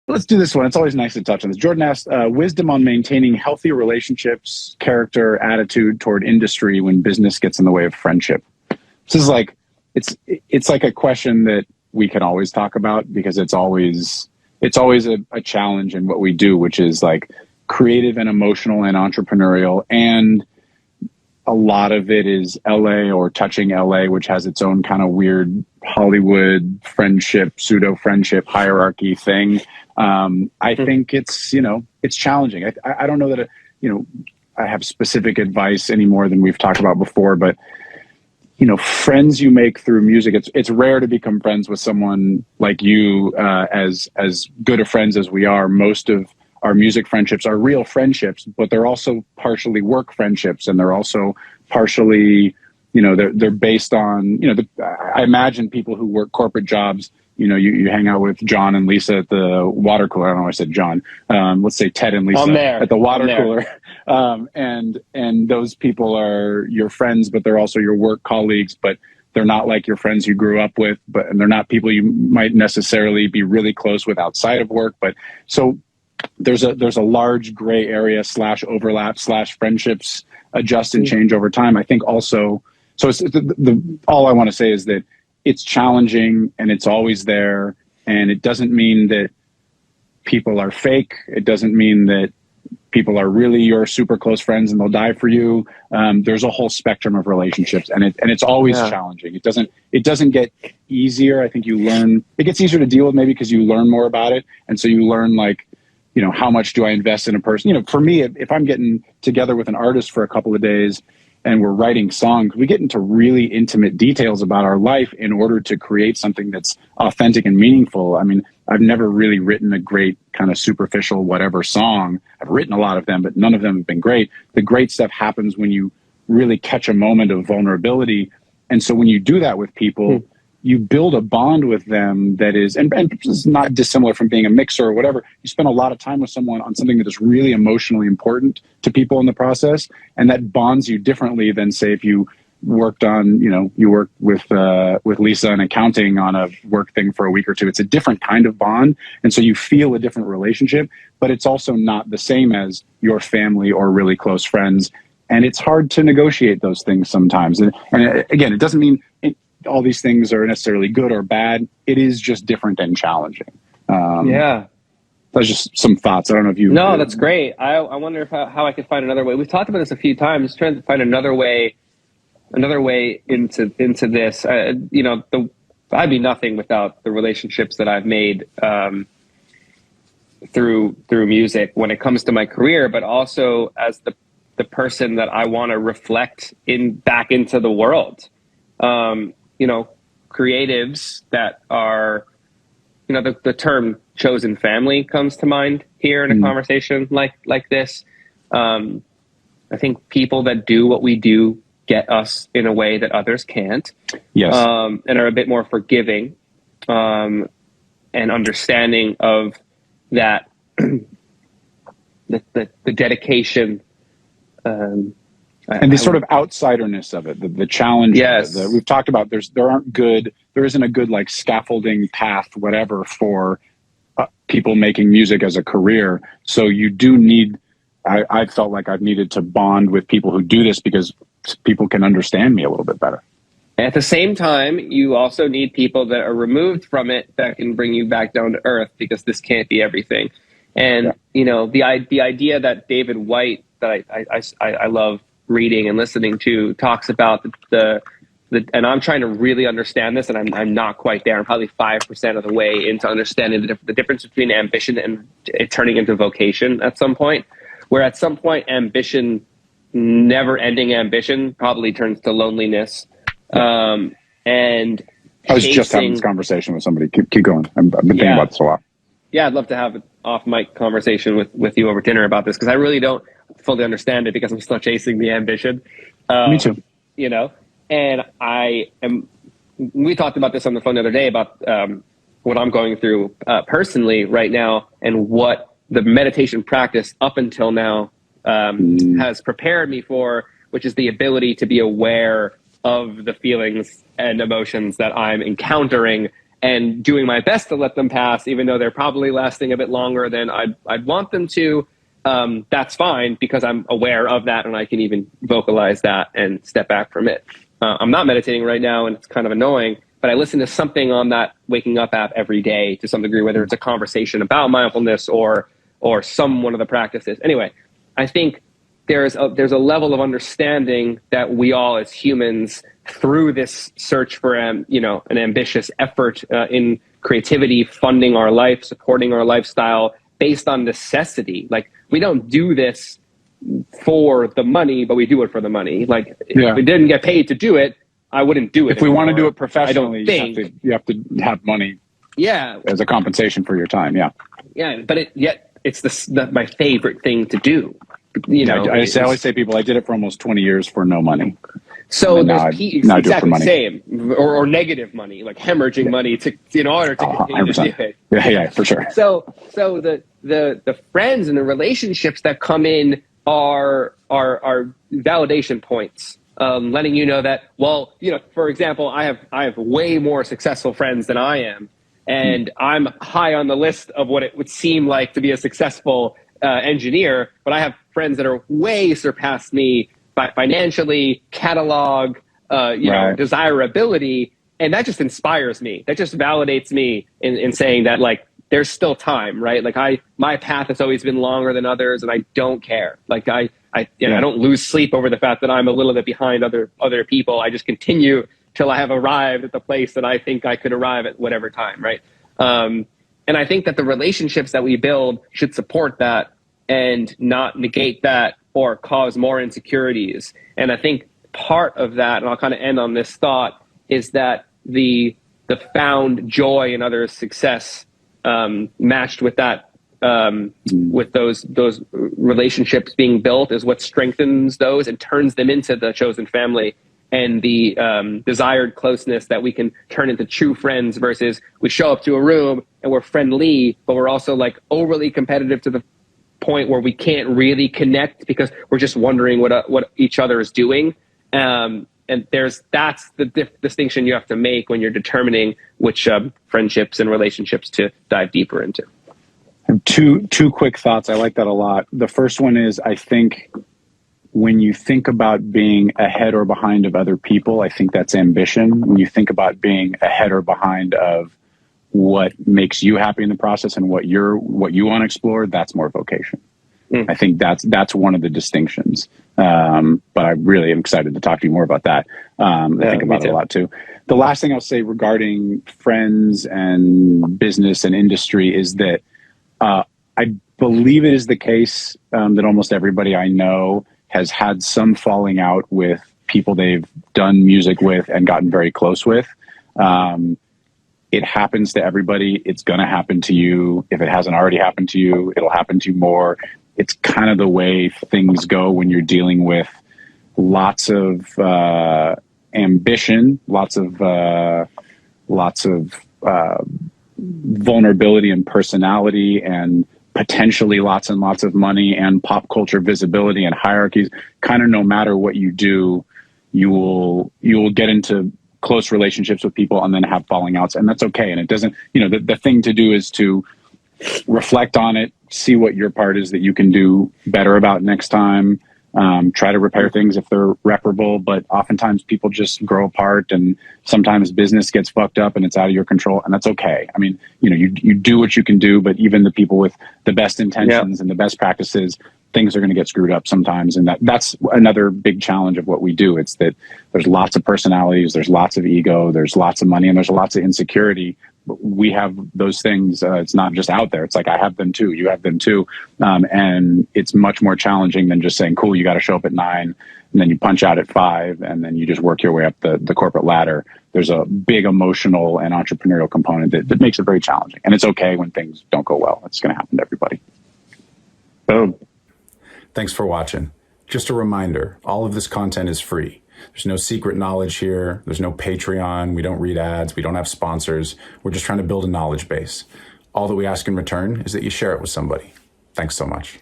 Let's do this one. It's always nice to touch on this. Jordan asked, wisdom on maintaining healthy relationships, character, attitude toward industry when business gets in the way of friendship. This is like, it's like a question that we can always talk about because it's always a challenge in what we do, which is like creative and emotional and entrepreneurial. And a lot of it is LA or touching LA, which has its own kind of weird Hollywood friendship, pseudo friendship hierarchy thing. I think it's, it's challenging. I don't know that, I have specific advice any more than we've talked about before, but friends you make through music, it's rare to become friends with someone like you, as good of friends as we are. Most of our music friendships are real friendships, but they're also partially work friendships, and they're also partially, they're based on, I imagine people who work corporate jobs, you hang out with John and Lisa at the water cooler. I don't know why I said John. Let's say Ted and Lisa at the water cooler. And those people are your friends, but they're also your work colleagues, but they're not like your friends you grew up with, and they're not people you might necessarily be really close with outside of work. But so there's a large gray area / overlap / friendships adjust and change over time. I think also, so it's all I want to say is that it's challenging and it's always there. And it doesn't mean that people are fake. It doesn't mean that people are really your super close friends and they'll die for you. There's a whole spectrum of relationships, and it's always challenging. It doesn't get easier. I think it gets easier to deal with maybe because you learn more about it. And so you learn how much do I invest in a person? For me, if I'm getting together with an artist for a couple of days and we're writing songs, we get into really intimate details about our life in order to create something that's authentic and meaningful. I mean, I've never really written a great kind of superficial whatever song. I've written a lot of them, but none of them have been great. The great stuff happens when you really catch a moment of vulnerability. And so when you do that with people, you build a bond with them that is, and it's not dissimilar from being a mixer or whatever. You spend a lot of time with someone on something that is really emotionally important to people in the process, and that bonds you differently than, say, if you worked on, you worked with Lisa in accounting on a work thing for a week or two. It's a different kind of bond, and so you feel a different relationship, but it's also not the same as your family or really close friends. And it's hard to negotiate those things sometimes. And again, it doesn't mean all these things are necessarily good or bad. It is just different and challenging. That's just some thoughts. I don't know if you... No, that's great. I wonder how I could find another way. We've talked about this a few times, trying to find another way into this. I'd be nothing without the relationships that I've made through music when it comes to my career, but also as the person that I want to reflect back into the world. Creatives that are, the term chosen family comes to mind here in a conversation like this. I think people that do what we do get us in a way that others can't. Yes. And are a bit more forgiving, and understanding of that, the dedication, and the sort of outsiderness of it, the challenge. Yes. We've talked about there isn't a good like scaffolding path, whatever, for people making music as a career. So you do need, I felt like I've needed to bond with people who do this because people can understand me a little bit better. At the same time, you also need people that are removed from it that can bring you back down to earth, because this can't be everything. And, the idea that David White, that I love reading and listening to, talks about and I'm trying to really understand this, and I'm not quite there. I'm probably 5% of the way into understanding the difference between ambition and it turning into vocation at some point, where at some point ambition, never-ending ambition, probably turns to loneliness. And I was just having this conversation with somebody. Keep going. I've been thinking about this a lot. Yeah, I'd love to have an off-mic conversation with you over dinner about this, because I really don't fully understand it, because I'm still chasing the ambition. Me too. And we talked about this on the phone the other day about what I'm going through personally right now, and what the meditation practice up until now has prepared me for, which is the ability to be aware of the feelings and emotions that I'm encountering and doing my best to let them pass, even though they're probably lasting a bit longer than I'd want them to. That's fine because I'm aware of that and I can even vocalize that and step back from it. I'm not meditating right now and it's kind of annoying, but I listen to something on that waking up app every day to some degree, whether it's a conversation about mindfulness or some one of the practices. Anyway, I think there's a level of understanding that we all as humans, through this search for an ambitious effort in creativity, funding our life, supporting our lifestyle based on necessity. Like, we don't do this for the money, but we do it for the money. Like, if we didn't get paid to do it, I wouldn't do it. If we want to do it professionally, you have to have money. Yeah, as a compensation for your time. Yeah, but yet it's my favorite thing to do. I always say people, I did it for almost 20 years for no money. So there's exactly the same, or negative money, like hemorrhaging money in order to continue to do it. Yeah, for sure. So the friends and the relationships that come in are validation points, letting you know that, well, for example, I have way more successful friends than I am, and I'm high on the list of what it would seem like to be a successful engineer, but I have friends that are way surpassed me financially, catalog, desirability, and that just inspires me. That just validates me in saying that, like, there's still time, right? Like, my path has always been longer than others, and I don't care. Like, I don't lose sleep over the fact that I'm a little bit behind other people. I just continue till I have arrived at the place that I think I could arrive at whatever time, right? And I think that the relationships that we build should support that and not negate that or cause more insecurities. And I think part of that, and I'll kind of end on this thought, is that the found joy in others' success, matched with that, with those relationships being built, is what strengthens those and turns them into the chosen family, and the desired closeness that we can turn into true friends, versus we show up to a room and we're friendly, but we're also like overly competitive to the point where we can't really connect because we're just wondering what each other is doing. And that's the distinction you have to make when you're determining which friendships and relationships to dive deeper into. Two quick thoughts. I like that a lot. The first one is, I think when you think about being ahead or behind of other people, I think that's ambition. When you think about being ahead or behind of what makes you happy in the process and what you want to explore, that's more vocation. I think that's one of the distinctions. But I really am excited to talk to you more about that. I think about it a lot too. The last thing I'll say regarding friends and business and industry is that I believe it is the case that almost everybody I know has had some falling out with people they've done music with and gotten very close with. It happens to everybody. It's going to happen to you. If it hasn't already happened to you, it'll happen to you more. It's kind of the way things go when you're dealing with lots of ambition, lots of vulnerability and personality, and potentially lots and lots of money and pop culture visibility and hierarchies. Kind of no matter what you do, you will get into close relationships with people and then have falling outs, and that's okay. And it doesn't, the thing to do is to reflect on it, see what your part is that you can do better about next time, try to repair things if they're reparable. But oftentimes people just grow apart, and sometimes business gets fucked up and it's out of your control, and that's okay. I mean, you do what you can do, but even the people with the best intentions and the best practices, things are going to get screwed up sometimes. And that's another big challenge of what we do. It's that there's lots of personalities, there's lots of ego, there's lots of money, and there's lots of insecurity. We have those things. It's not just out there. It's like, I have them too. You have them too. And it's much more challenging than just saying, cool, you got to show up at 9 and then you punch out at 5 and then you just work your way up the corporate ladder. There's a big emotional and entrepreneurial component that makes it very challenging. And it's okay when things don't go well. It's going to happen to everybody. Boom. Thanks for watching. Just a reminder, all of this content is free. There's no secret knowledge here. There's no Patreon. We don't read ads. We don't have sponsors. We're just trying to build a knowledge base. All that we ask in return is that you share it with somebody. Thanks so much.